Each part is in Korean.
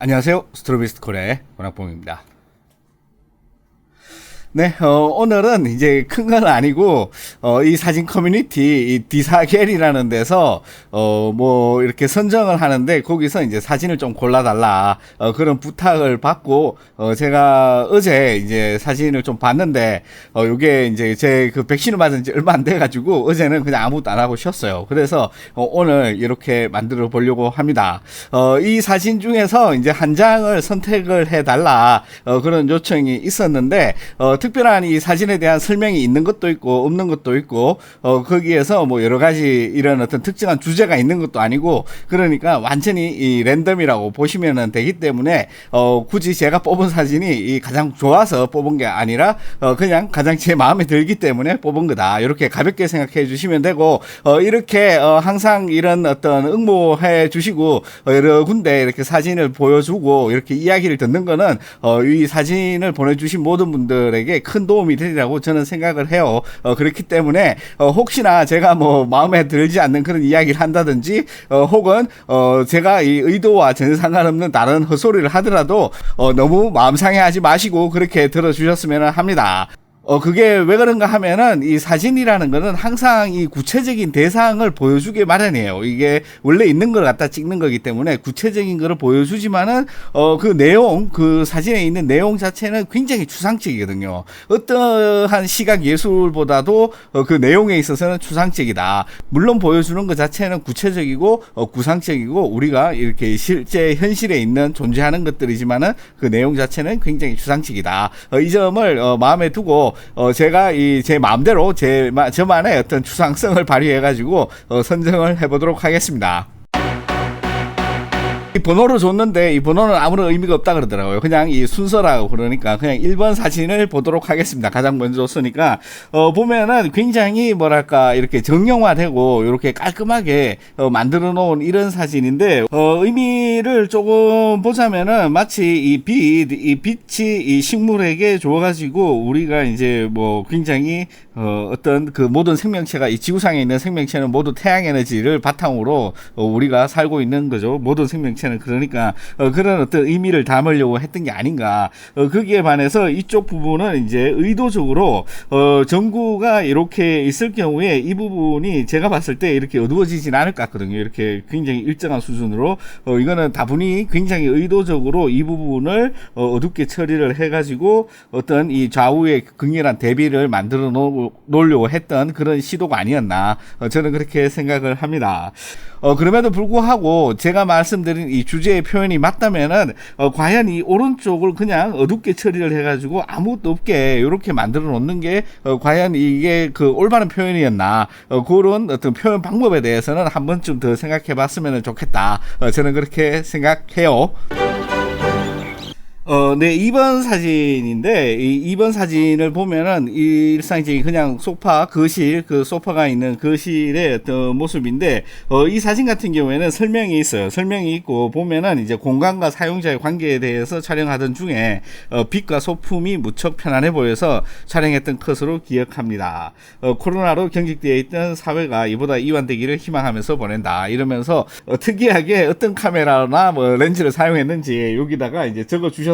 안녕하세요. 스트로비스트콜의 권학봉입니다. 네, 오늘은 이제 큰 건 아니고, 이 사진 커뮤니티, 이 디사겔이라는 데서, 이렇게 선정을 하는데, 거기서 이제 사진을 좀 골라달라, 그런 부탁을 받고, 제가 어제 이제 사진을 좀 봤는데, 요게 이제 제 그 백신을 맞은 지 얼마 안 돼가지고, 어제는 그냥 아무것도 안 하고 쉬었어요. 그래서, 오늘 이렇게 만들어 보려고 합니다. 이 사진 중에서 이제 한 장을 선택을 해달라, 그런 요청이 있었는데, 특별한 이 사진에 대한 설명이 있는 것도 있고 없는 것도 있고 거기에서 뭐 여러 가지 이런 어떤 특정한 주제가 있는 것도 아니고 그러니까 완전히 이 랜덤이라고 보시면 되기 때문에 굳이 제가 뽑은 사진이 이 가장 좋아서 뽑은 게 아니라 그냥 가장 제 마음에 들기 때문에 뽑은 거다. 이렇게 가볍게 생각해 주시면 되고 이렇게 항상 이런 어떤 응모해 주시고 여러 군데 이렇게 사진을 보여주고 이렇게 이야기를 듣는 거는 이 사진을 보내주신 모든 분들에게 큰 도움이 되리라고 저는 생각을 해요. 그렇기 때문에 혹시나 제가 뭐 마음에 들지 않는 그런 이야기를 한다든지 혹은 제가 이 의도와 전혀 상관없는 다른 헛소리를 하더라도 너무 마음 상해하지 마시고 그렇게 들어주셨으면 합니다. 그게 왜 그런가 하면은 이 사진이라는 거는 항상 이 구체적인 대상을 보여주게 마련이에요. 이게 원래 있는 걸 갖다 찍는 거기 때문에 구체적인 거를 보여주지만은 그 내용, 그 사진에 있는 내용 자체는 굉장히 추상적이거든요. 어떠한 시각 예술보다도 그 내용에 있어서는 추상적이다. 물론 보여주는 것 자체는 구체적이고 구상적이고 우리가 이렇게 실제 현실에 있는 존재하는 것들이지만은 그 내용 자체는 굉장히 추상적이다. 이 점을 마음에 두고 제가 제 마음대로 저만의 어떤 추상성을 발휘해가지고 선정을 해보도록 하겠습니다. 이 번호를 줬는데 이 번호는 아무런 의미가 없다 그러더라고요. 그냥 이 순서라고 그러니까 그냥 1번 사진을 보도록 하겠습니다. 가장 먼저 줬으니까 보면은 굉장히 뭐랄까 이렇게 정형화되고 이렇게 깔끔하게 만들어 놓은 이런 사진인데 의미를 조금 보자면은 마치 이 빛이 이 식물에게 줘가지고 우리가 이제 뭐 굉장히 어떤 그 모든 생명체가 이 지구상에 있는 생명체는 모두 태양 에너지를 바탕으로 우리가 살고 있는 거죠. 모든 생명체는 그러니까 그런 어떤 의미를 담으려고 했던 게 아닌가. 거기에 반해서 이쪽 부분은 이제 의도적으로 전구가 이렇게 있을 경우에 이 부분이 제가 봤을 때 이렇게 어두워지진 않을 것 같거든요. 이렇게 굉장히 일정한 수준으로 이거는 다분히 굉장히 의도적으로 이 부분을 어둡게 처리를 해가지고 어떤 이 좌우의 극렬한 대비를 만들어 놓으려고 했던 그런 시도가 아니었나. 저는 그렇게 생각을 합니다. 그럼에도 불구하고 제가 말씀드린 이 주제의 표현이 맞다면은 과연 이 오른쪽을 그냥 어둡게 처리를 해가지고 아무것도 없게 이렇게 만들어 놓는 게 과연 이게 그 올바른 표현이었나. 그런 어떤 표현 방법에 대해서는 한 번쯤 더 생각해 봤으면 좋겠다. 저는 그렇게 생각해요. 네, 2번 사진인데, 이 2번 사진을 보면은, 일상적인 그냥 소파, 거실, 그 소파가 있는 거실의 어떤 모습인데, 이 사진 같은 경우에는 설명이 있어요. 설명이 있고, 보면은 이제 공간과 사용자의 관계에 대해서 촬영하던 중에, 빛과 소품이 무척 편안해 보여서 촬영했던 것으로 기억합니다. 코로나로 경직되어 있던 사회가 이보다 이완되기를 희망하면서 보낸다. 이러면서, 특이하게 어떤 카메라나 뭐 렌즈를 사용했는지 여기다가 이제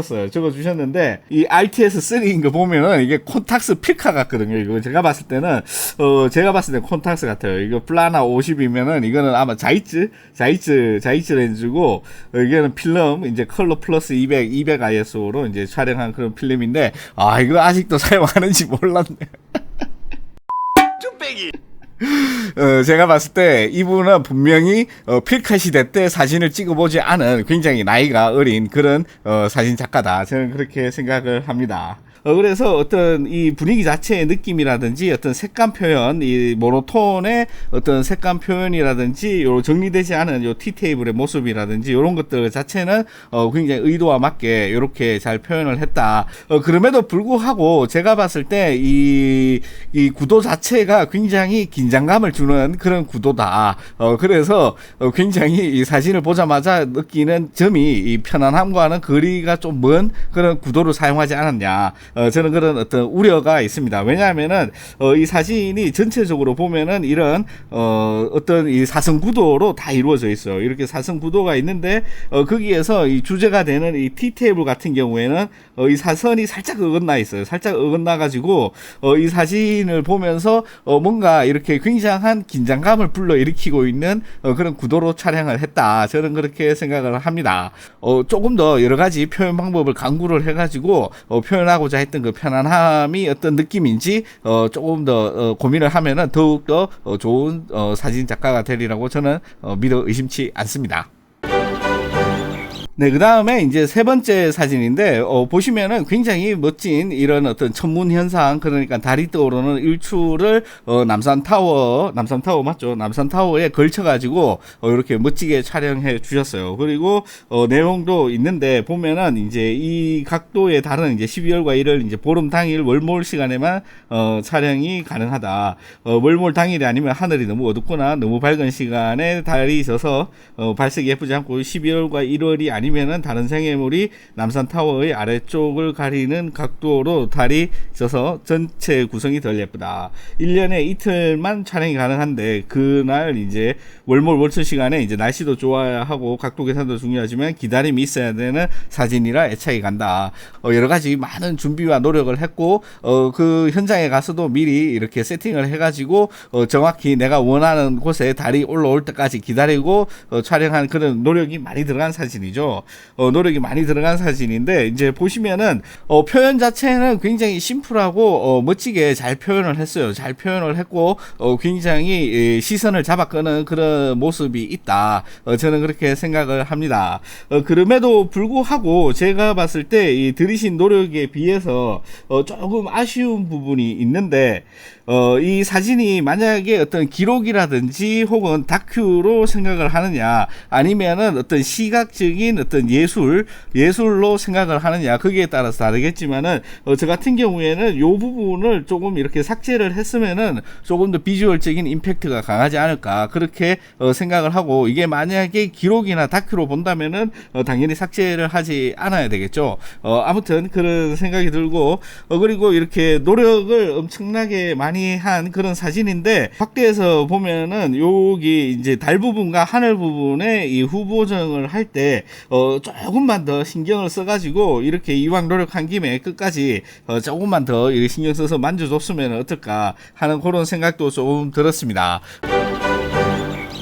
적어주셨는데 이 RTS3인 거 보면은 이게 콘탁스 필카 같거든요. 이거 제가 봤을 때는 콘탁스 같아요. 이거 플라나 50이면은 이거는 아마 자이츠 렌즈고 이게는 필름 이제 컬러 플러스 200 ISO로 이제 촬영한 그런 필름인데 이거 아직도 사용하는지 몰랐네. 쭈빼기. 제가 봤을 때 이분은 분명히 필카 시대 때 사진을 찍어보지 않은 굉장히 나이가 어린 그런 사진 작가다. 저는 그렇게 생각을 합니다. 그래서 어떤 이 분위기 자체의 느낌이라든지 어떤 색감 표현, 이 모노톤의 어떤 색감 표현이라든지 요 정리되지 않은 요 티테이블의 모습이라든지 요런 것들 자체는 굉장히 의도와 맞게 요렇게 잘 표현을 했다. 그럼에도 불구하고 제가 봤을 때 이 구도 자체가 굉장히 긴장감을 주는 그런 구도다. 그래서 굉장히 이 사진을 보자마자 느끼는 점이 이 편안함과는 거리가 좀 먼 그런 구도를 사용하지 않았냐. 저는 그런 어떤 우려가 있습니다. 왜냐하면은 이 사진이 전체적으로 보면은 이런 어떤 이 사선 구도로 다 이루어져 있어요. 이렇게 사선 구도가 있는데 거기에서 이 주제가 되는 이 티 테이블 같은 경우에는 이 사선이 살짝 어긋나 있어요. 살짝 어긋나 가지고 이 사진을 보면서 뭔가 이렇게 굉장한 긴장감을 불러일으키고 있는 그런 구도로 촬영을 했다. 저는 그렇게 생각을 합니다. 조금 더 여러 가지 표현 방법을 강구를 해가지고 표현하고자 했던 그 편안함이 어떤 느낌인지 조금 더 고민을 하면은 더욱 더 좋은 사진 작가가 되리라고 저는 믿어 의심치 않습니다. 네, 그 다음에 이제 세 번째 사진인데, 보시면은 굉장히 멋진 이런 어떤 천문 현상, 그러니까 달이 떠오르는 일출을, 남산타워 맞죠? 남산타워에 걸쳐가지고, 이렇게 멋지게 촬영해 주셨어요. 그리고, 내용도 있는데, 보면은 이제 이 각도의 달은 이제 12월과 1월 이제 보름 당일 월몰 시간에만, 촬영이 가능하다. 월몰 당일이 아니면 하늘이 너무 어둡거나 너무 밝은 시간에 달이 져서, 발색이 예쁘지 않고 12월과 1월이 아니면은 다른 생애물이 남산타워의 아래쪽을 가리는 각도로 달이 져서 전체 구성이 덜 예쁘다. 1년에 이틀만 촬영이 가능한데 그날 이제 월몰 월출 시간에 이제 날씨도 좋아야 하고 각도 계산도 중요하지만 기다림이 있어야 되는 사진이라 애착이 간다. 여러 가지 많은 준비와 노력을 했고 그 현장에 가서도 미리 이렇게 세팅을 해가지고 정확히 내가 원하는 곳에 달이 올라올 때까지 기다리고 촬영한 그런 노력이 많이 들어간 사진이죠. 노력이 많이 들어간 사진인데 이제 보시면은 표현 자체는 굉장히 심플하고 멋지게 잘 표현을 했어요. 잘 표현을 했고 굉장히 시선을 잡아끄는 그런 모습이 있다. 저는 그렇게 생각을 합니다. 그럼에도 불구하고 제가 봤을 때 이 들이신 노력에 비해서 조금 아쉬운 부분이 있는데 이 사진이 만약에 어떤 기록이라든지 혹은 다큐로 생각을 하느냐 아니면은 어떤 시각적인 어떤 예술로 생각을 하느냐 거기에 따라서 다르겠지만은 저 같은 경우에는 요 부분을 조금 이렇게 삭제를 했으면은 조금 더 비주얼적인 임팩트가 강하지 않을까 그렇게 생각을 하고 이게 만약에 기록이나 다큐로 본다면은 당연히 삭제를 하지 않아야 되겠죠. 아무튼 그런 생각이 들고 그리고 이렇게 노력을 엄청나게 많이 한 그런 사진인데 확대해서 보면은 여기 이제 달 부분과 하늘 부분에 이 후보정을 할 때 조금만 더 신경을 써가지고 이렇게 이왕 노력한 김에 끝까지 조금만 더 신경 써서 만져줬으면 어떨까 하는 그런 생각도 좀 들었습니다.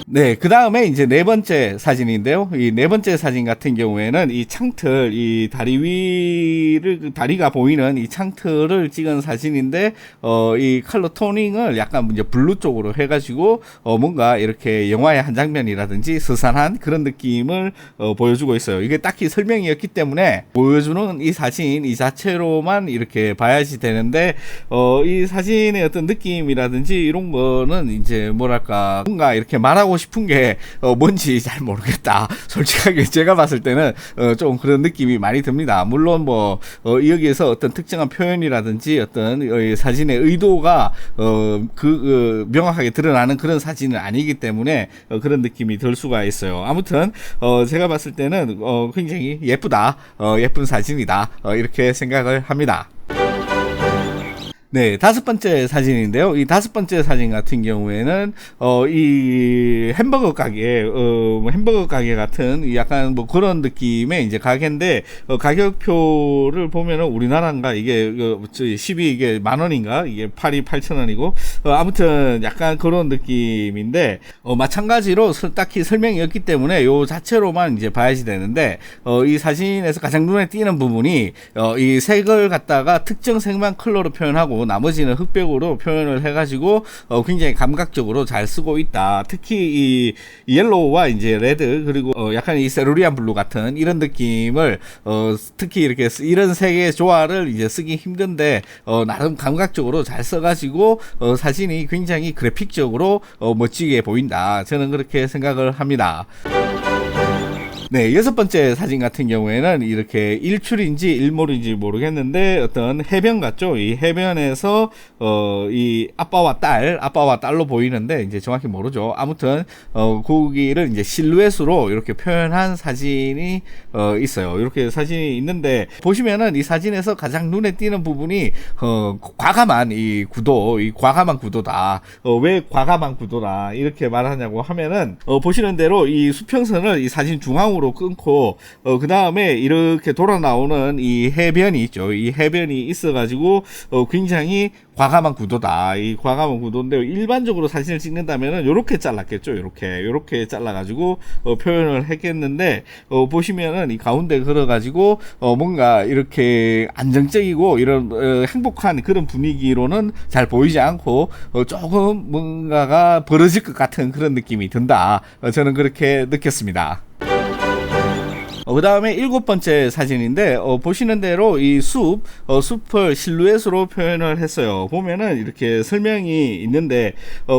네, 그 다음에 이제 네 번째 사진인데요. 이 네 번째 사진 같은 경우에는 이 창틀, 이 다리 위를, 다리가 보이는 이 창틀을 찍은 사진인데, 이 컬러 토닝을 약간 이제 블루 쪽으로 해가지고, 뭔가 이렇게 영화의 한 장면이라든지 스산한 그런 느낌을 보여주고 있어요. 이게 딱히 설명이었기 때문에 보여주는 이 사진 이 자체로만 이렇게 봐야지 되는데, 이 사진의 어떤 느낌이라든지 이런 거는 이제 뭐랄까, 뭔가 이렇게 말하고 싶은 게 뭔지 잘 모르겠다. 솔직하게 제가 봤을 때는 좀 그런 느낌이 많이 듭니다. 물론 뭐 여기에서 어떤 특정한 표현이라든지 어떤 사진의 의도가 명확하게 드러나는 그런 사진은 아니기 때문에 그런 느낌이 들 수가 있어요. 아무튼 제가 봤을 때는 굉장히 예쁘다. 예쁜 사진이다. 이렇게 생각을 합니다. 네, 다섯 번째 사진인데요. 이 다섯 번째 사진 같은 경우에는, 이 햄버거 가게 같은 약간 뭐 그런 느낌의 이제 가게인데, 가격표를 보면은 우리나라인가 이게, 12 만 원인가? 이게 8,000원이고, 아무튼 약간 그런 느낌인데, 마찬가지로 딱히 설명이 없기 때문에 요 자체로만 이제 봐야지 되는데, 이 사진에서 가장 눈에 띄는 부분이, 이 색을 갖다가 특정 색만 컬러로 표현하고, 나머지는 흑백으로 표현을 해가지고 굉장히 감각적으로 잘 쓰고 있다. 특히 이 옐로우와 이제 레드 그리고 약간 이 세루리안 블루 같은 이런 느낌을 특히 이렇게 이런 색의 조화를 이제 쓰기 힘든데 나름 감각적으로 잘 써가지고 사진이 굉장히 그래픽적으로 멋지게 보인다. 저는 그렇게 생각을 합니다. 네, 여섯 번째 사진 같은 경우에는 이렇게 일출인지 일몰인지 모르겠는데 어떤 해변 같죠? 이 해변에서 이 아빠와 딸로 보이는데 이제 정확히 모르죠. 아무튼 거기를 이제 실루엣으로 이렇게 표현한 사진이 있어요. 이렇게 사진이 있는데 보시면은 이 사진에서 가장 눈에 띄는 부분이 과감한 이 구도, 이 과감한 구도다. 왜 과감한 구도다 이렇게 말하냐고 하면은 보시는 대로 이 수평선을 이 사진 중앙으로 끊고 그 다음에 이렇게 돌아 나오는 이 해변이 있죠. 이 해변이 있어가지고 굉장히 과감한 구도다. 이 과감한 구도인데 일반적으로 사진을 찍는다면은 요렇게 잘랐겠죠. 요렇게 잘라가지고 표현을 했겠는데 보시면은 이 가운데 걸어가지고 뭔가 이렇게 안정적이고 이런 행복한 그런 분위기로는 잘 보이지 않고 조금 뭔가가 벌어질 것 같은 그런 느낌이 든다. 저는 그렇게 느꼈습니다. 그 다음에 일곱 번째 사진인데 보시는 대로 이 숲을 실루엣으로 표현을 했어요. 보면은 이렇게 설명이 있는데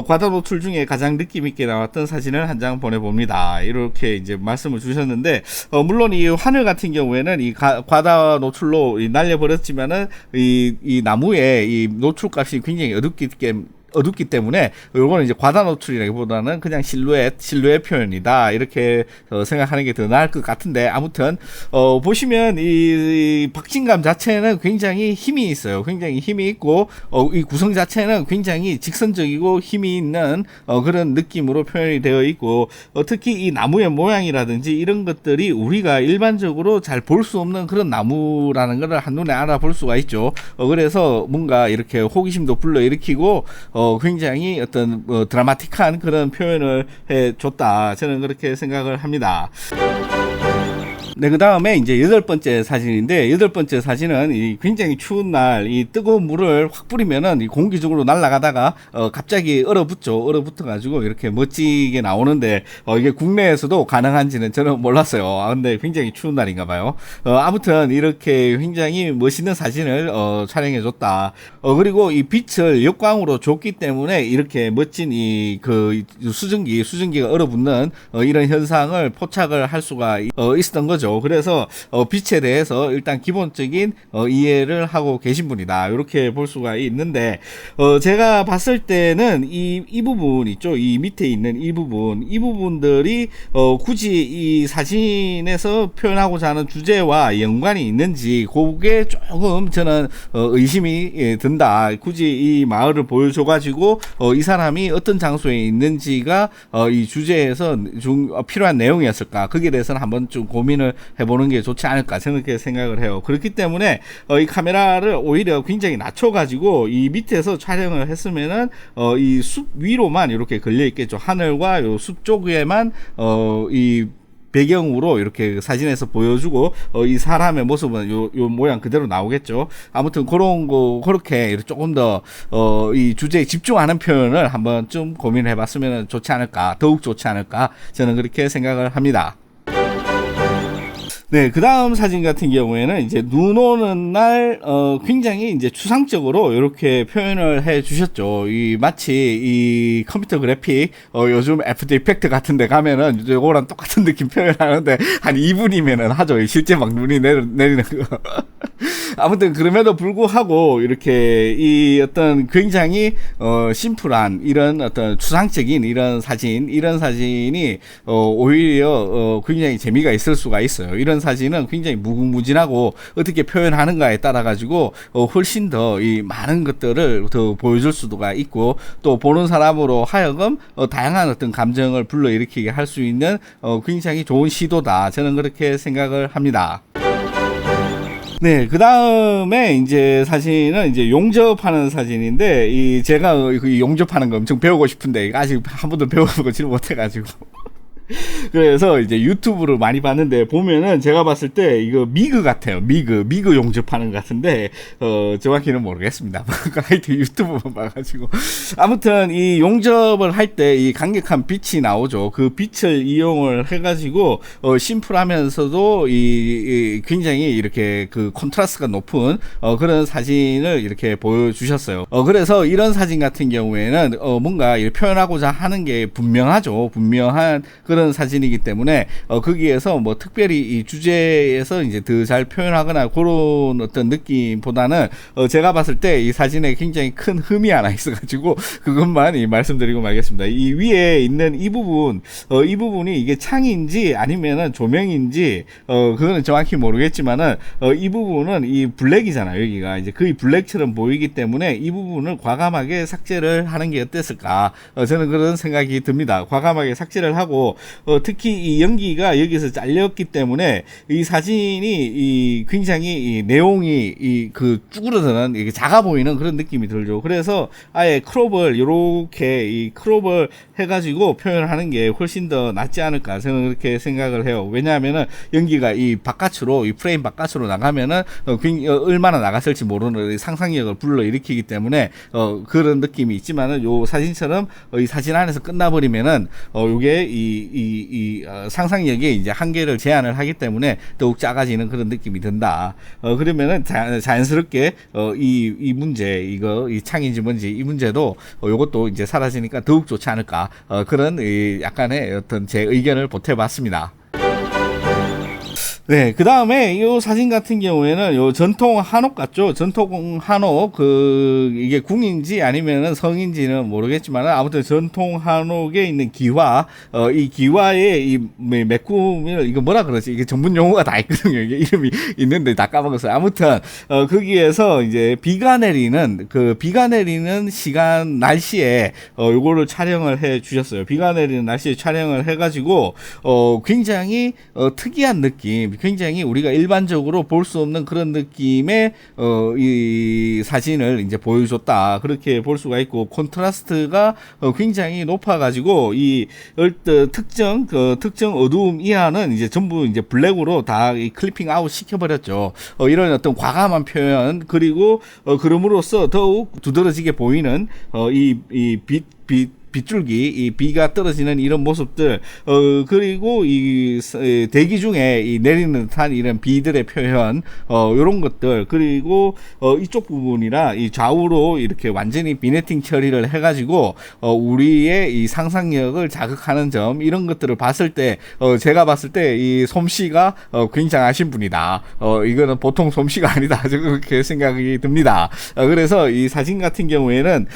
과다 노출 중에 가장 느낌 있게 나왔던 사진을 한 장 보내봅니다. 이렇게 이제 말씀을 주셨는데 물론 이 하늘 같은 경우에는 이 과다 노출로 날려버렸지만은 이 나무의 이 노출값이 굉장히 어둡기 때문에 요거는 이제 과다 노출이라기보다는 그냥 실루엣 표현이다 이렇게 생각하는 게 더 나을 것 같은데 아무튼 보시면 이 박진감 자체는 굉장히 힘이 있어요. 굉장히 힘이 있고 이 구성 자체는 굉장히 직선적이고 힘이 있는 그런 느낌으로 표현이 되어 있고 특히 이 나무의 모양이라든지 이런 것들이 우리가 일반적으로 잘 볼 수 없는 그런 나무라는 것을 한눈에 알아볼 수가 있죠. 그래서 뭔가 이렇게 호기심도 불러일으키고 굉장히 어떤 드라마틱한 그런 표현을 해줬다. 저는 그렇게 생각을 합니다. 네, 그 다음에 이제 여덟 번째 사진인데, 여덟 번째 사진은 이 굉장히 추운 날, 이 뜨거운 물을 확 뿌리면은 이 공기적으로 날아가다가, 갑자기 얼어붙어가지고 이렇게 멋지게 나오는데, 이게 국내에서도 가능한지는 저는 몰랐어요. 근데 굉장히 추운 날인가 봐요. 아무튼 이렇게 굉장히 멋있는 사진을, 촬영해줬다. 그리고 이 빛을 역광으로 줬기 때문에 이렇게 멋진 수증기가 얼어붙는, 이런 현상을 포착을 할 수가 있었던 거죠. 그래서 빛에 대해서 일단 기본적인 이해를 하고 계신 분이다. 이렇게 볼 수가 있는데 제가 봤을 때는 이 부분 있죠. 이 밑에 있는 이 부분들이 굳이 이 사진에서 표현하고자 하는 주제와 연관이 있는지 그게 조금 저는 의심이 든다. 굳이 이 마을을 보여줘가지고 이 사람이 어떤 장소에 있는지가 이 주제에서 좀 필요한 내용이었을까? 거기에 대해서는 한번 좀 고민을 해보는 게 좋지 않을까 저는 그렇게 생각을 해요. 그렇기 때문에 이 카메라를 오히려 굉장히 낮춰가지고 이 밑에서 촬영을 했으면은 이 숲 위로만 이렇게 걸려 있겠죠. 하늘과 요 숲 쪽에만 이 배경으로 이렇게 사진에서 보여주고 이 사람의 모습은 요 모양 그대로 나오겠죠. 아무튼 그렇게 조금 더 이 주제에 집중하는 표현을 한번 좀 고민해 봤으면 좋지 않을까, 더욱 좋지 않을까 저는 그렇게 생각을 합니다. 네, 그 다음 사진 같은 경우에는 이제 눈 오는 날, 굉장히 이제 추상적으로 이렇게 표현을 해 주셨죠. 마치 이 컴퓨터 그래픽, 요즘 애프터 이펙트 같은 데 가면은 이거랑 똑같은 느낌 표현하는데 한 2분이면은 하죠. 실제 막 눈이 내리는 거. 아무튼 그럼에도 불구하고 이렇게 이 어떤 굉장히 심플한 이런 어떤 추상적인 이런 사진이 오히려 굉장히 재미가 있을 수가 있어요. 이런 사진은 굉장히 무궁무진하고 어떻게 표현하는가에 따라 가지고 훨씬 더 이 많은 것들을 더 보여줄 수가 있고 또 보는 사람으로 하여금 다양한 어떤 감정을 불러일으키게 할 수 있는 굉장히 좋은 시도다. 저는 그렇게 생각을 합니다. 네, 그 다음에 이제 사진은 이제 용접하는 사진인데, 제가 용접하는 거 엄청 배우고 싶은데, 아직 한 번도 배워보지를 못해가지고. 그래서 이제 유튜브를 많이 봤는데 보면은 제가 봤을 때 이거 미그 같아요. 미그 용접하는 것 같은데 정확히는 모르겠습니다. 하여튼 유튜브만 봐가지고 아무튼 이 용접을 할 때 이 강력한 빛이 나오죠. 그 빛을 이용을 해가지고 심플하면서도 이 굉장히 이렇게 그 콘트라스트가 높은 그런 사진을 이렇게 보여주셨어요. 그래서 이런 사진 같은 경우에는 뭔가 표현하고자 하는 게 분명한 그런 그런 사진이기 때문에 거기에서 뭐 특별히 이 주제에서 이제 더 잘 표현하거나 그런 어떤 느낌보다는 제가 봤을 때 이 사진에 굉장히 큰 흠이 하나 있어가지고 그것만 말씀드리고 말겠습니다. 이 위에 있는 이 부분, 이 부분이 이게 창인지 아니면은 조명인지 그거는 정확히 모르겠지만은 이 부분은 이 블랙이잖아요. 여기가 이제 거의 블랙처럼 보이기 때문에 이 부분을 과감하게 삭제를 하는 게 어땠을까? 저는 그런 생각이 듭니다. 과감하게 삭제를 하고 특히 이 연기가 여기서 잘렸기 때문에 이 사진이 굉장히 이 내용이 그 쭈그러드는 이게 작아 보이는 그런 느낌이 들죠. 그래서 아예 크롭을 이렇게 이 크롭을 해가지고 표현하는 게 훨씬 더 낫지 않을까 저는 그렇게 생각을 해요. 왜냐하면은 연기가 이 바깥으로 이 프레임 바깥으로 나가면은 얼마나 나갔을지 모르는 상상력을 불러일으키기 때문에 그런 느낌이 있지만은 요 사진처럼 이 사진 안에서 끝나버리면은 요게 이 상상력이 이제 한계를 제한을 하기 때문에 더욱 작아지는 그런 느낌이 든다. 그러면은 자연스럽게 이 문제 이 창인지 뭔지 이 문제도 요것도 이제 사라지니까 더욱 좋지 않을까 그런 약간의 어떤 제 의견을 보태봤습니다. 네, 그 다음에 이 사진 같은 경우에는 요 전통 한옥 같죠? 전통 한옥, 이게 궁인지 아니면은 성인지는 모르겠지만 아무튼 전통 한옥에 있는 기와, 이 기와의 이 메꾸미를, 이거 뭐라 그러지? 이게 전문 용어가 다 있거든요. 이게 이름이 있는데 다 까먹었어요. 아무튼, 거기에서 이제 비가 내리는 시간, 날씨에, 요거를 촬영을 해 주셨어요. 비가 내리는 날씨에 촬영을 해가지고, 굉장히, 특이한 느낌, 굉장히 우리가 일반적으로 볼 수 없는 그런 느낌의 이 사진을 이제 보여줬다. 그렇게 볼 수가 있고 콘트라스트가 굉장히 높아가지고 이 특정 어두움 이하는 이제 전부 이제 블랙으로 다 이 클리핑 아웃 시켜버렸죠. 이런 어떤 과감한 표현 그리고 그럼으로써 더욱 두드러지게 보이는 빗줄기, 이 비가 떨어지는 이런 모습들, 그리고 이 대기 중에 이 내리는 듯한 이런 비들의 표현, 요런 것들, 그리고 이쪽 부분이라 이 좌우로 이렇게 완전히 비네팅 처리를 해가지고, 우리의 이 상상력을 자극하는 점, 이런 것들을 봤을 때, 제가 봤을 때 이 솜씨가 굉장하신 분이다. 이거는 보통 솜씨가 아니다. 그렇게 생각이 듭니다. 그래서 이 사진 같은 경우에는,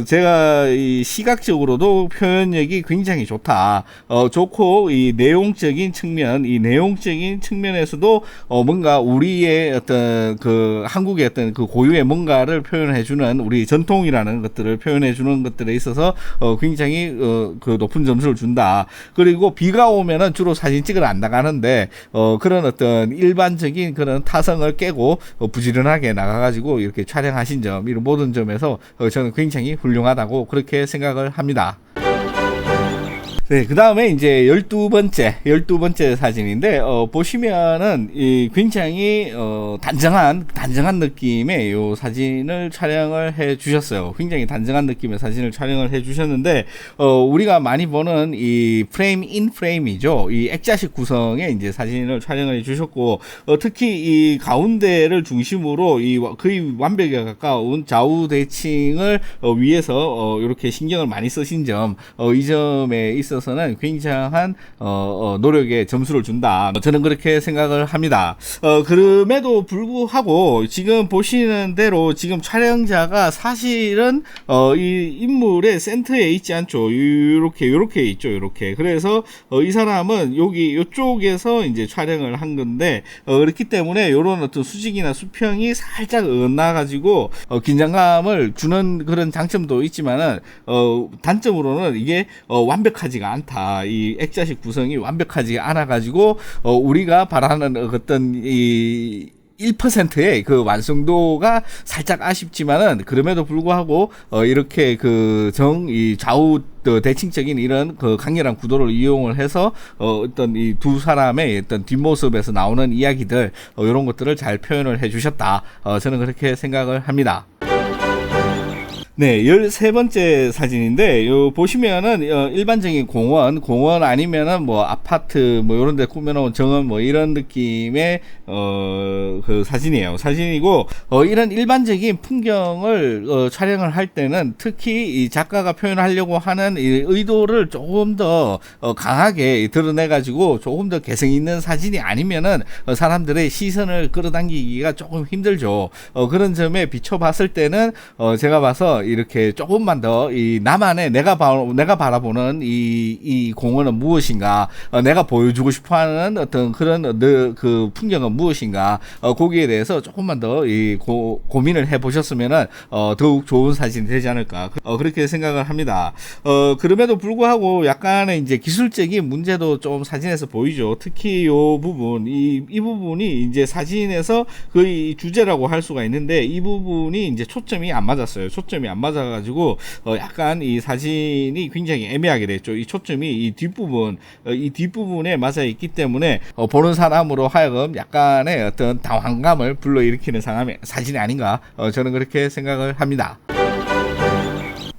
제가 이 시각적으로 도 표현력이 굉장히 좋다. 좋고 이 내용적인 측면에서도 뭔가 우리의 어떤 한국의 어떤 고유의 뭔가를 표현해주는 우리 전통이라는 것들을 표현해주는 것들에 있어서 굉장히 높은 점수를 준다. 그리고 비가 오면은 주로 사진 찍으러 안 나가는데 그런 어떤 일반적인 그런 타성을 깨고 부지런하게 나가가지고 이렇게 촬영하신 점 이런 모든 점에서 저는 굉장히 훌륭하다고 그렇게 생각을 합니다. 네, 그 다음에 이제 12번째 사진인데, 보시면은, 굉장히, 단정한 느낌의 요 사진을 촬영을 해 주셨어요. 굉장히 단정한 느낌의 사진을 촬영을 해 주셨는데, 우리가 많이 보는 이 프레임 인 프레임이죠. 이 액자식 구성의 이제 사진을 촬영을 해 주셨고, 특히 이 가운데를 중심으로 거의 완벽에 가까운 좌우 대칭을 위해서, 이렇게 신경을 많이 쓰신 점, 이 점에 있어서는 굉장한 노력에 점수를 준다. 저는 그렇게 생각을 합니다. 그럼에도 불구하고 지금 보시는 대로 지금 촬영자가 사실은 이 인물의 센터에 있지 않죠. 요렇게 있죠. 요렇게. 그래서 이 사람은 요쪽에서 이제 촬영을 한 건데 그렇기 때문에 요런 어떤 수직이나 수평이 살짝 엇나가지고 긴장감을 주는 그런 장점도 있지만은 단점으로는 이게 완벽하지가 않다. 이 액자식 구성이 완벽하지 않아가지고 우리가 바라는 어떤 이 1%의 그 완성도가 살짝 아쉽지만은 그럼에도 불구하고 이렇게 이 좌우 대칭적인 이런 강렬한 구도를 이용을 해서 어떤 이 두 사람의 어떤 뒷모습에서 나오는 이야기들 이런 것들을 잘 표현을 해주셨다. 저는 그렇게 생각을 합니다. 네, 13번째 사진인데, 요, 보시면은, 일반적인 공원 아니면은 뭐, 아파트, 뭐, 요런 데 꾸며놓은 정원, 뭐, 이런 느낌의, 그 사진이에요. 사진이고, 이런 일반적인 풍경을, 촬영을 할 때는 특히 이 작가가 표현하려고 하는 이 의도를 조금 더, 강하게 드러내가지고 조금 더 개성 있는 사진이 아니면은, 사람들의 시선을 끌어당기기가 조금 힘들죠. 그런 점에 비춰봤을 때는, 제가 봐서 이렇게 조금만 더 이 나만의 내가 바라보는 이 공원은 무엇인가, 내가 보여주고 싶어하는 어떤 그런 그 풍경은 무엇인가, 거기에 대해서 조금만 더 이 고민을 해보셨으면은 더욱 좋은 사진이 되지 않을까, 그렇게 생각을 합니다. 그럼에도 불구하고 약간의 이제 기술적인 문제도 좀 사진에서 보이죠. 특히 요 부분, 이 부분이 이제 사진에서 거의 주제라고 할 수가 있는데, 이 부분이 이제 초점이 안 맞았어요. 초점이 안 맞아가지고 약간 이 사진이 굉장히 애매하게 됐죠. 이 초점이 이 뒷부분에 맞아 있기 때문에 보는 사람으로 하여금 약간의 어떤 당황감을 불러일으키는 사진이 아닌가, 저는 그렇게 생각을 합니다.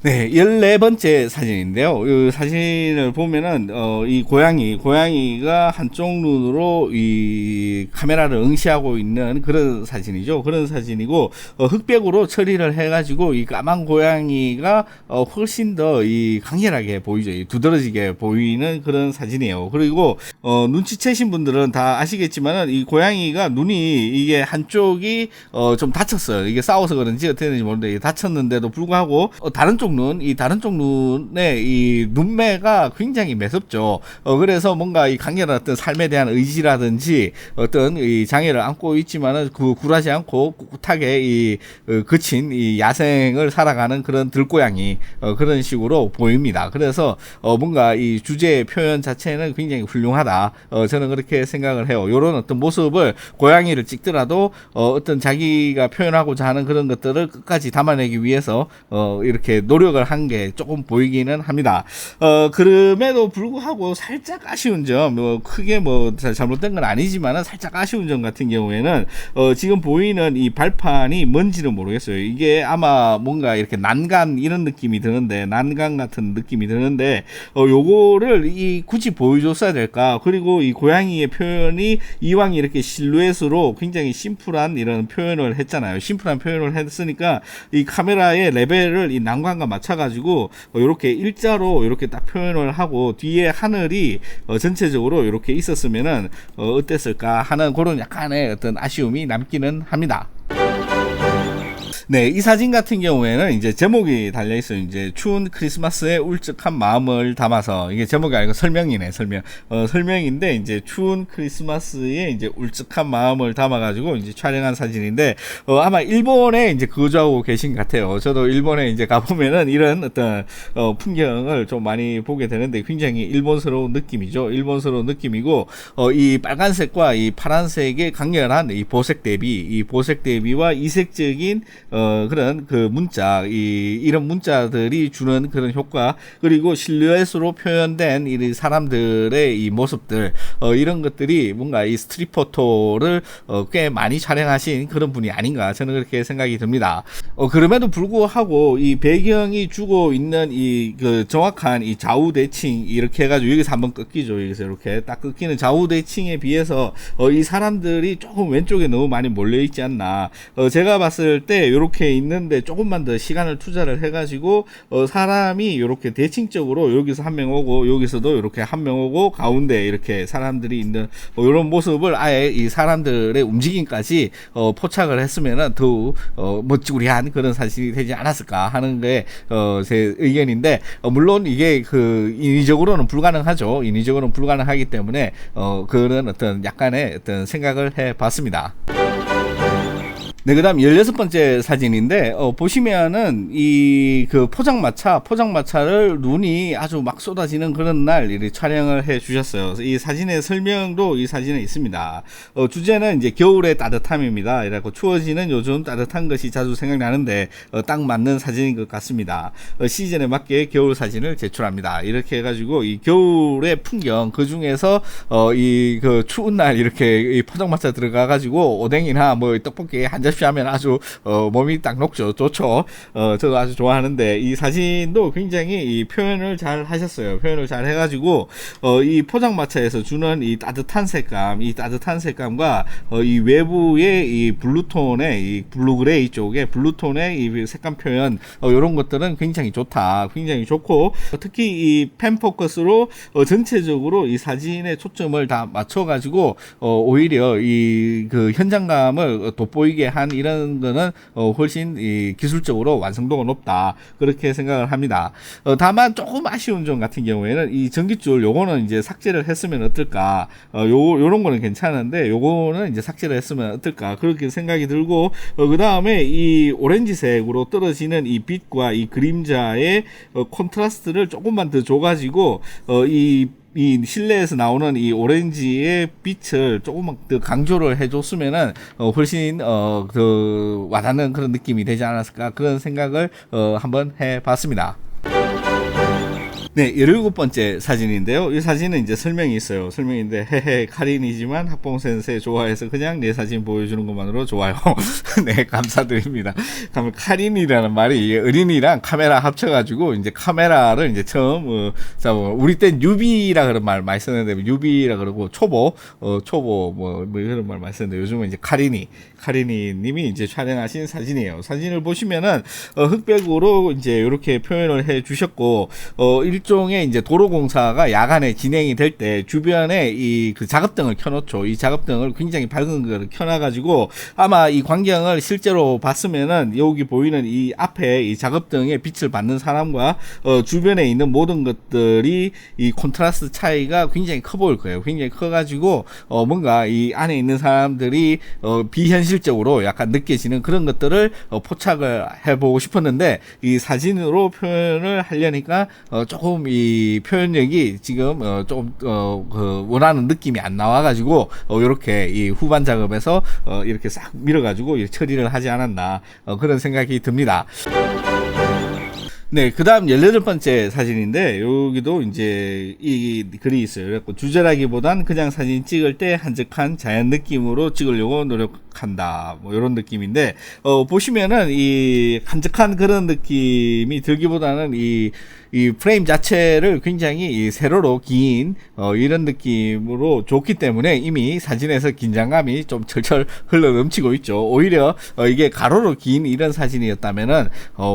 네, 14번째 사진인데요. 이 사진을 보면은, 이 고양이가 한쪽 눈으로 이 카메라를 응시하고 있는 그런 사진이죠. 그런 사진이고, 흑백으로 처리를 해가지고, 이 까만 고양이가, 훨씬 더 이 강렬하게 보이죠. 이 두드러지게 보이는 그런 사진이에요. 그리고, 눈치채신 분들은 다 아시겠지만은, 이 고양이가 눈이 이게 한쪽이, 좀 다쳤어요. 이게 싸워서 그런지 어떻게 되는지 모르는데, 다쳤는데도 불구하고, 다른 쪽 눈의 이 눈매가 굉장히 매섭죠. 그래서 뭔가 이 강렬한 어떤 삶에 대한 의지라든지 어떤 이 장애를 안고 있지만은 그 굴하지 않고 꿋꿋하게 이 거친 이 야생을 살아가는 그런 들고양이, 그런 식으로 보입니다. 그래서 뭔가 이 주제의 표현 자체는 굉장히 훌륭하다. 저는 그렇게 생각을 해요. 이런 어떤 모습을 고양이를 찍더라도 어떤 자기가 표현하고자 하는 그런 것들을 끝까지 담아내기 위해서 이렇게 노력을 한 게 조금 보이기는 합니다. 그럼에도 불구하고 살짝 아쉬운 점, 크게 잘못된 건 아니지만은 살짝 아쉬운 점 같은 경우에는 지금 보이는 이 발판이 뭔지는 모르겠어요. 이게 아마 뭔가 이렇게 난간 이런 느낌이 드는데, 난간 같은 느낌이 드는데, 요거를 굳이 보여줬어야 될까? 그리고 이 고양이의 표현이 이왕 이렇게 실루엣으로 굉장히 심플한 이런 표현을 했잖아요. 심플한 표현을 했으니까 이 카메라의 레벨을 이 난간과 맞춰가지고 이렇게 일자로 이렇게 딱 표현을 하고 뒤에 하늘이 전체적으로 이렇게 있었으면은 어땠을까 하는 그런 약간의 어떤 아쉬움이 남기는 합니다. 네, 이 사진 같은 경우에는 이제 제목이 달려있어요. 이제 추운 크리스마스의 울적한 마음을 담아서, 이게 제목이 아니고 설명이네, 설명인데, 이제 추운 크리스마스의 이제 울적한 마음을 담아가지고 이제 촬영한 사진인데, 아마 일본에 이제 거주하고 계신 것 같아요. 저도 일본에 이제 가보면은 이런 어떤, 풍경을 좀 많이 보게 되는데 굉장히 일본스러운 느낌이죠. 일본스러운 느낌이고, 이 빨간색과 이 파란색의 강렬한 이 보색 대비와 이색적인 그런 그 이런 문자들이 주는 그런 효과, 그리고 실루엣으로 표현된 이 사람들의 이 모습들, 이런 것들이 뭔가 이 스트릿 포토를 꽤 많이 촬영하신 그런 분이 아닌가, 저는 그렇게 생각이 듭니다. 그럼에도 불구하고 이 배경이 주고 있는 그 정확한 이 좌우 대칭 이렇게 해가지고 여기서 한번 꺾이죠. 여기서 이렇게 딱 꺾이는 좌우 대칭에 비해서 이 사람들이 조금 왼쪽에 너무 많이 몰려 있지 않나. 제가 봤을 때 이렇게 있는데 조금만 더 시간을 투자를 해가지고 사람이 이렇게 대칭적으로 여기서 한 명 오고 여기서도 이렇게 한 명 오고 가운데 이렇게 사람들이 있는 이런 모습을 아예 이 사람들의 움직임까지 포착을 했으면은 더욱 멋지구리한 그런 사실이 되지 않았을까 하는 게 제 의견인데, 물론 이게 인위적으로는 불가능하죠. 인위적으로는 불가능하기 때문에 그런 어떤 약간의 어떤 생각을 해봤습니다. 네, 그 다음 16번째 사진인데, 보시면은, 그 포장마차를 눈이 아주 막 쏟아지는 그런 날, 이렇게 촬영을 해 주셨어요. 이 사진의 설명도 이 사진에 있습니다. 주제는 이제 겨울의 따뜻함입니다. 이라고 추워지는 요즘 따뜻한 것이 자주 생각나는데, 딱 맞는 사진인 것 같습니다. 시즌에 맞게 겨울 사진을 제출합니다. 이렇게 해가지고, 이 겨울의 풍경, 그 중에서, 그 추운 날 이렇게 이 포장마차 들어가가지고, 오뎅이나 떡볶이 한 잔씩 섭취하면 아주 몸이 딱 녹죠. 좋죠. 저도 아주 좋아하는데 이 사진도 굉장히 이 표현을 잘 하셨어요. 표현을 잘 해가지고 이 포장마차에서 주는 이 따뜻한 색감과 이 외부의 이 블루톤의 이 블루그레이 쪽에 블루톤의 이 색감 표현 이런 것들은 굉장히 좋다. 굉장히 좋고 특히 이 펜포커스로 전체적으로 이 사진의 초점을 다 맞춰가지고 오히려 이 그 현장감을 돋보이게 한 이런 거는 훨씬 이 기술적으로 완성도가 높다 그렇게 생각을 합니다. 다만 조금 아쉬운 점 같은 경우에는 이 전깃줄 요거는 이제 삭제를 했으면 어떨까. 요런 거는 괜찮은데 요거는 이제 삭제를 했으면 어떨까 그렇게 생각이 들고 그 다음에 이 오렌지색으로 떨어지는 이 빛과 이 그림자의 콘트라스트를 조금만 더 줘가지고 이 실내에서 나오는 이 오렌지의 빛을 조금만 더 강조를 해줬으면은 훨씬 더 와닿는 그런 느낌이 되지 않았을까 그런 생각을 한번 해봤습니다. 네, 17번째 사진인데요. 이 사진은 이제 설명이 있어요. 설명인데, 헤헤, 카린이지만 학봉 센세 좋아해서 그냥 내 사진 보여주는 것만으로 좋아요. 네, 감사드립니다. 카린이라는 말이 어린이랑 카메라 합쳐가지고, 이제 카메라를 이제 처음, 우리 땐 유비라 그런 말 많이 썼는데, 유비라 그러고, 초보, 뭐 이런 말 많이 썼는데, 요즘은 이제 카린이 님이 이제 촬영하신 사진이에요. 사진을 보시면은, 흑백으로 이제 이렇게 표현을 해 주셨고, 일종의 이제 도로공사가 야간에 진행이 될 때 주변에 이 그 작업등을 켜놓죠. 이 작업등을 굉장히 밝은 거를 켜놔가지고 아마 이 광경을 실제로 봤으면은 여기 보이는 이 앞에 이 작업등에 빛을 받는 사람과 주변에 있는 모든 것들이 이 콘트라스트 차이가 굉장히 커 보일 거예요. 굉장히 커가지고 뭔가 이 안에 있는 사람들이 비현실적으로 약간 느껴지는 그런 것들을 포착을 해보고 싶었는데 이 사진으로 표현을 하려니까 조금 이 표현력이 지금 조금 그 원하는 느낌이 안 나와가지고 이렇게 이 후반 작업에서 이렇게 싹 밀어가지고 처리를 하지 않았나 그런 생각이 듭니다. 네, 그 다음 18번째 사진인데, 여기도 이제 이 글이 있어요. 그래서 주제라기보단 그냥 사진 찍을 때 한적한 자연 느낌으로 찍으려고 노력한다. 뭐, 이런 느낌인데, 보시면은 이 한적한 그런 느낌이 들기보다는 이 프레임 자체를 굉장히 이 세로로 긴 이런 느낌으로 좋기 때문에 이미 사진에서 긴장감이 좀 철철 흘러 넘치고 있죠. 오히려 이게 가로로 긴 이런 사진이었다면은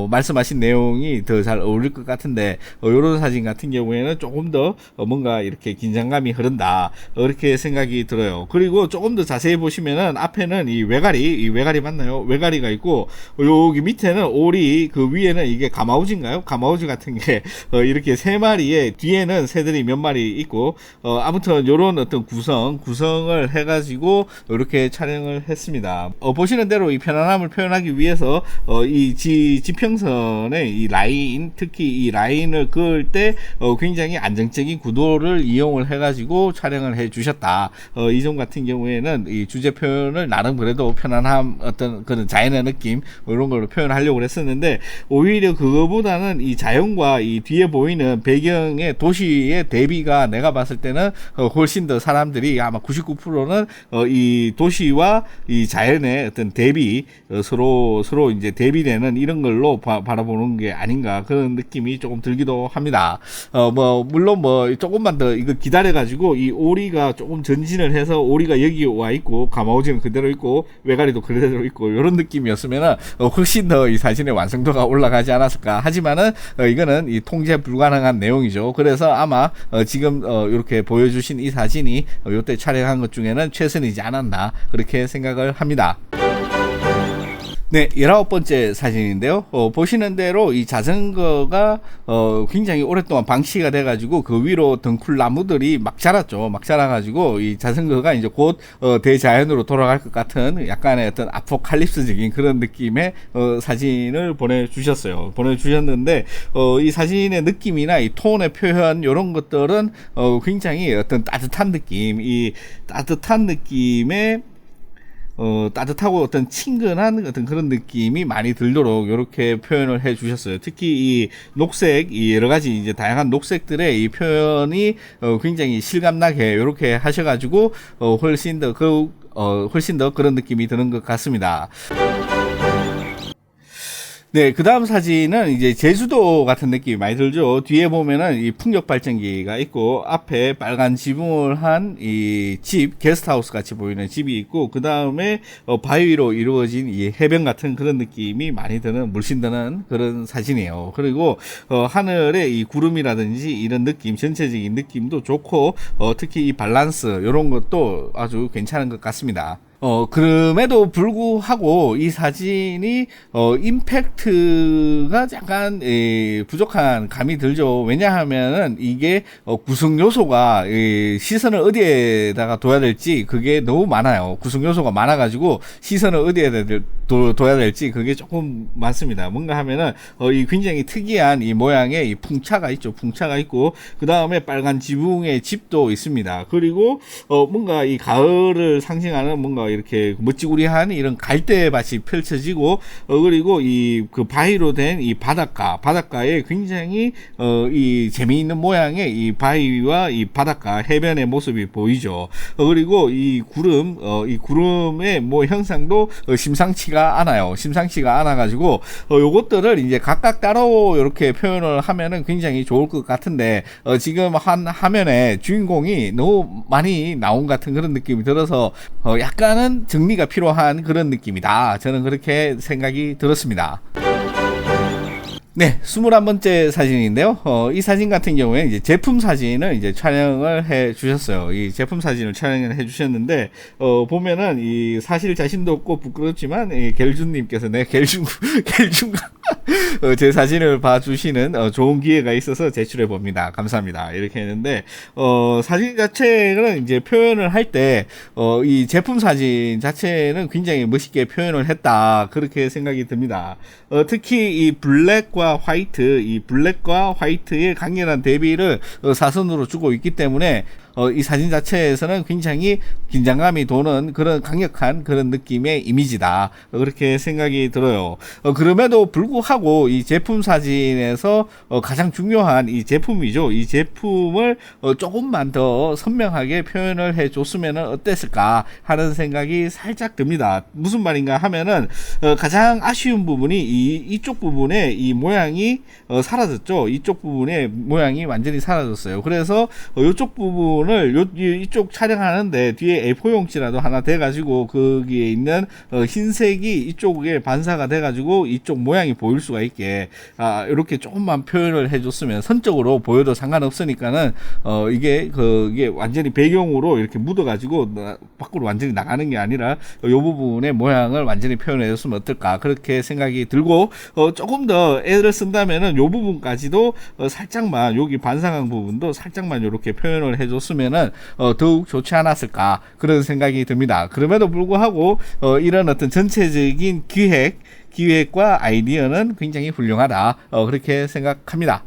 말씀하신 내용이 더 잘 어울릴 것 같은데 이런 사진 같은 경우에는 조금 더 뭔가 이렇게 긴장감이 흐른다 이렇게 생각이 들어요. 그리고 조금 더 자세히 보시면은 앞에는 이 외가리 맞나요? 외가리가 있고 여기 밑에는 오리 그 위에는 이게 가마우지인가요? 가마우지 같은 게 이렇게 세 마리에 뒤에는 새들이 몇 마리 있고 아무튼 요런 어떤 구성을 해가지고 이렇게 촬영을 했습니다. 보시는 대로 이 편안함을 표현하기 위해서 이 지평선의 이 라인 특히 이 라인을 그을 때 굉장히 안정적인 구도를 이용을 해가지고 촬영을 해주셨다. 이 점 같은 경우에는 이 주제 표현을 나름 그래도 편안함 어떤 그런 자연의 느낌 이런 걸로 표현하려고 했었는데 오히려 그거보다는 이 자연과 이 뒤에 보이는 배경의 도시의 대비가 내가 봤을 때는 훨씬 더 사람들이 아마 99%는 이 도시와 이 자연의 어떤 대비 서로 이제 대비되는 이런 걸로 바라보는 게 아닌가 그런 느낌이 조금 들기도 합니다. 뭐 물론 뭐 조금만 더 이거 기다려가지고 이 오리가 조금 전진을 해서 오리가 여기 와 있고 가마오지는 그대로 있고 외가리도 그대로 있고 이런 느낌이었으면은 훨씬 더 이 사진의 완성도가 올라가지 않았을까. 하지만은 이거는 이 통제 불가능한 내용이죠. 그래서 아마 지금 이렇게 보여주신 이 사진이 이때 촬영한 것 중에는 최선이지 않았나 그렇게 생각을 합니다. 네, 19번째 사진인데요. 보시는 대로 이 자전거가 굉장히 오랫동안 방치가 돼가지고 그 위로 덩쿨 나무들이 막 자랐죠. 막 자라가지고 이 자전거가 이제 곧 대자연으로 돌아갈 것 같은 약간의 어떤 아포칼립스적인 그런 느낌의 사진을 보내주셨어요. 보내주셨는데 이 사진의 느낌이나 이 톤의 표현 이런 것들은 굉장히 어떤 따뜻한 느낌, 이 따뜻한 느낌의 따뜻하고 어떤 친근한 어떤 그런 느낌이 많이 들도록 이렇게 표현을 해 주셨어요. 특히 이 녹색, 이 여러 가지 이제 다양한 녹색들의 이 표현이 굉장히 실감나게 이렇게 하셔가지고 훨씬 더 훨씬 더 그런 느낌이 드는 것 같습니다. 네, 그 다음 사진은 이제 제주도 같은 느낌이 많이 들죠. 뒤에 보면은 이 풍력 발전기가 있고, 앞에 빨간 지붕을 한 이 집, 게스트하우스 같이 보이는 집이 있고, 그 다음에 바위로 이루어진 이 해변 같은 그런 느낌이 많이 드는, 물씬 드는 그런 사진이에요. 그리고 하늘에 이 구름이라든지 이런 느낌, 전체적인 느낌도 좋고, 특히 이 밸런스, 이런 것도 아주 괜찮은 것 같습니다. 그럼에도 불구하고 이 사진이 임팩트가 약간 부족한 감이 들죠. 왜냐하면은 이게 구성 요소가 시선을 어디에다가 둬야 될지 그게 너무 많아요. 구성 요소가 많아가지고 시선을 어디에다 둬야 될지 그게 조금 많습니다. 뭔가 하면은 이 굉장히 특이한 이 모양의 이 풍차가 있죠. 풍차가 있고 그 다음에 빨간 지붕의 집도 있습니다. 그리고 뭔가 이 가을을 상징하는 뭔가 이렇게 멋지구리한 이런 갈대밭이 펼쳐지고 그리고 이 그 바위로 된 이 바닷가에 굉장히 이 재미있는 모양의 이 바위와 이 바닷가 해변의 모습이 보이죠. 그리고 이 구름의 뭐 형상도 심상치가 않아요. 심상치가 않아 가지고 요것들을 이제 각각 따로 이렇게 표현을 하면은 굉장히 좋을 것 같은데 지금 한 화면에 주인공이 너무 많이 나온 같은 그런 느낌이 들어서 약간은 정리가 필요한 그런 느낌이다. 저는 그렇게 생각이 들었습니다. 네, 21번째 사진인데요. 이 사진 같은 경우에 이제 제품 사진을 이제 촬영을 해 주셨어요. 이 제품 사진을 촬영을 해 주셨는데, 보면은 이 사실 자신도 없고 부끄럽지만, 이 겔준님께서 겔준가, 제 사진을 봐주시는, 좋은 기회가 있어서 제출해 봅니다. 감사합니다. 이렇게 했는데, 사진 자체는 이제 표현을 할 때, 이 제품 사진 자체는 굉장히 멋있게 표현을 했다. 그렇게 생각이 듭니다. 특히 이 블랙과 이 블랙과 화이트의 강렬한 대비를 사선으로 주고 있기 때문에 이 사진 자체에서는 굉장히 긴장감이 도는 그런 강력한 그런 느낌의 이미지다. 그렇게 생각이 들어요. 그럼에도 불구하고 이 제품 사진에서 가장 중요한 이 제품이죠. 이 제품을 조금만 더 선명하게 표현을 해 줬으면 어땠을까 하는 생각이 살짝 듭니다. 무슨 말인가 하면은 가장 아쉬운 부분이 이쪽 부분에 이 모양이 사라졌죠. 이쪽 부분의 모양이 완전히 사라졌어요. 그래서 이쪽 부분 오늘 이쪽 촬영하는데 뒤에 A4용지라도 하나 돼가지고 거기에 있는 흰색이 이쪽에 반사가 돼가지고 이쪽 모양이 보일 수가 있게 이렇게 조금만 표현을 해줬으면 선적으로 보여도 상관없으니까는 이게 완전히 배경으로 이렇게 묻어가지고 밖으로 완전히 나가는 게 아니라 이 부분의 모양을 완전히 표현해줬으면 어떨까 그렇게 생각이 들고 조금 더 애를 쓴다면은 이 부분까지도 살짝만 여기 반사광 부분도 살짝만 이렇게 표현을 해줬으면 더욱 좋지 않았을까 그런 생각이 듭니다. 그럼에도 불구하고 이런 어떤 전체적인 기획과 아이디어는 굉장히 훌륭하다 그렇게 생각합니다.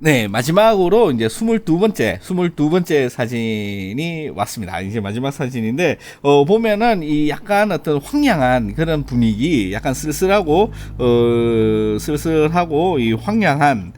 네, 마지막으로 이제 22번째 사진이 왔습니다. 이제 마지막 사진인데, 보면은 이 약간 어떤 황량한 그런 분위기, 약간 쓸쓸하고 이 황량한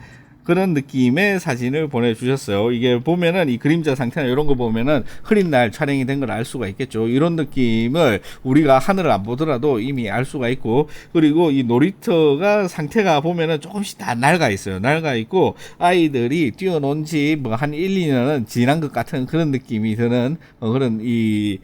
그런 느낌의 사진을 보내주셨어요. 이게 보면은 이 그림자 상태나 이런 거 보면은 흐린 날 촬영이 된 걸 알 수가 있겠죠. 이런 느낌을 우리가 하늘을 안 보더라도 이미 알 수가 있고, 그리고 이 놀이터가 상태가 보면은 조금씩 다 낡아 있어요. 낡아 있고 아이들이 뛰어논 지 뭐 한 1, 2년은 지난 것 같은 그런 느낌이 드는 그런 이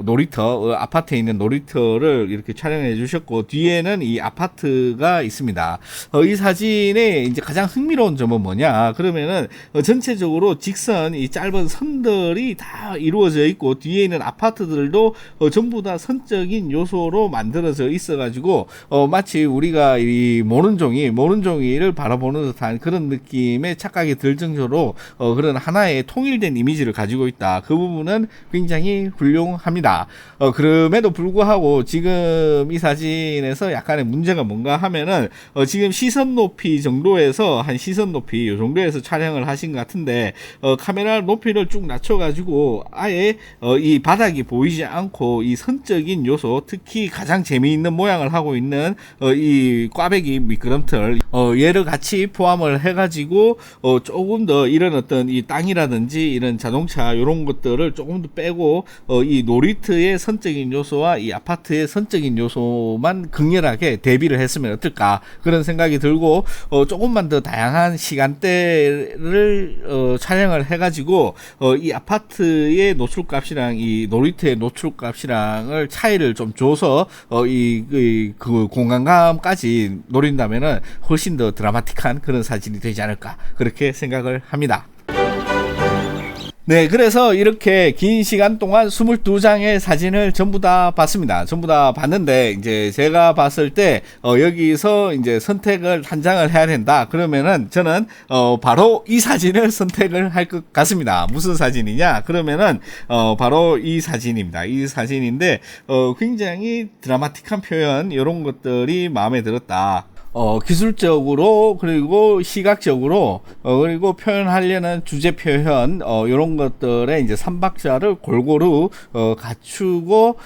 놀이터, 아파트에 있는 놀이터를 이렇게 촬영해 주셨고, 뒤에는 이 아파트가 있습니다. 이 사진의 이제 가장 흥미로운 점은 뭐냐, 그러면은, 전체적으로 직선, 이 짧은 선들이 다 이루어져 있고, 뒤에 있는 아파트들도 전부 다 선적인 요소로 만들어져 있어가지고, 마치 우리가 이 모른종이를 바라보는 듯한 그런 느낌의 착각이 들 정도로, 그런 하나의 통일된 이미지를 가지고 있다. 그 부분은 굉장히 훌륭합니다. 훌륭합니다. 그럼에도 불구하고 지금 이 사진에서 약간의 문제가 뭔가 하면은 지금 시선 높이 정도에서 한 시선 높이 이 정도에서 촬영을 하신 것 같은데 카메라 높이를 쭉 낮춰가지고 아예 이 바닥이 보이지 않고 이 선적인 요소, 특히 가장 재미있는 모양을 하고 있는 이 꽈배기 미끄럼틀 얘를 같이 포함을 해가지고 조금 더 이런 어떤 이 땅이라든지 이런 자동차 이런 것들을 조금 더 빼고 이 놀이터의 선적인 요소와 이 아파트의 선적인 요소만 극렬하게 대비를 했으면 어떨까 그런 생각이 들고 조금만 더 다양한 시간대를 촬영을 해가지고 이 아파트의 노출값이랑 이 놀이터의 노출값이랑을 차이를 좀 줘서 그 공간감까지 노린다면은 훨씬 더 드라마틱한 그런 사진이 되지 않을까 그렇게 생각을 합니다. 네, 그래서 이렇게 긴 시간 동안 22장의 사진을 전부 다 봤습니다. 전부 다 봤는데, 이제 제가 봤을 때, 여기서 이제 선택을 한 장을 해야 된다. 그러면은 저는, 바로 이 사진을 선택을 할 것 같습니다. 무슨 사진이냐? 그러면은, 바로 이 사진입니다. 이 사진인데, 굉장히 드라마틱한 표현, 이런 것들이 마음에 들었다. 기술적으로 그리고 시각적으로 그리고 표현하려는 주제 표현 이런 것들의 이제 삼박자를 골고루 갖추고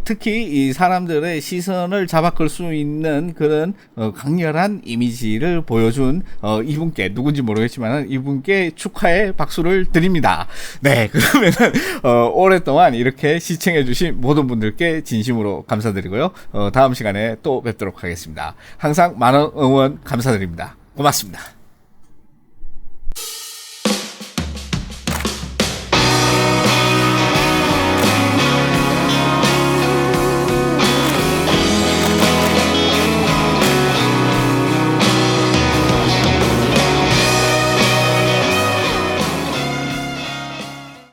특히 이 사람들의 시선을 잡아끌 수 있는 그런 강렬한 이미지를 보여준 이분께 누군지 모르겠지만 이분께 축하의 박수를 드립니다. 네, 그러면은 오랫동안 이렇게 시청해 주신 모든 분들께 진심으로 감사드리고요. 다음 시간에 또 뵙도록 하겠습니다. 항상 많은 응원 감사드립니다. 고맙습니다.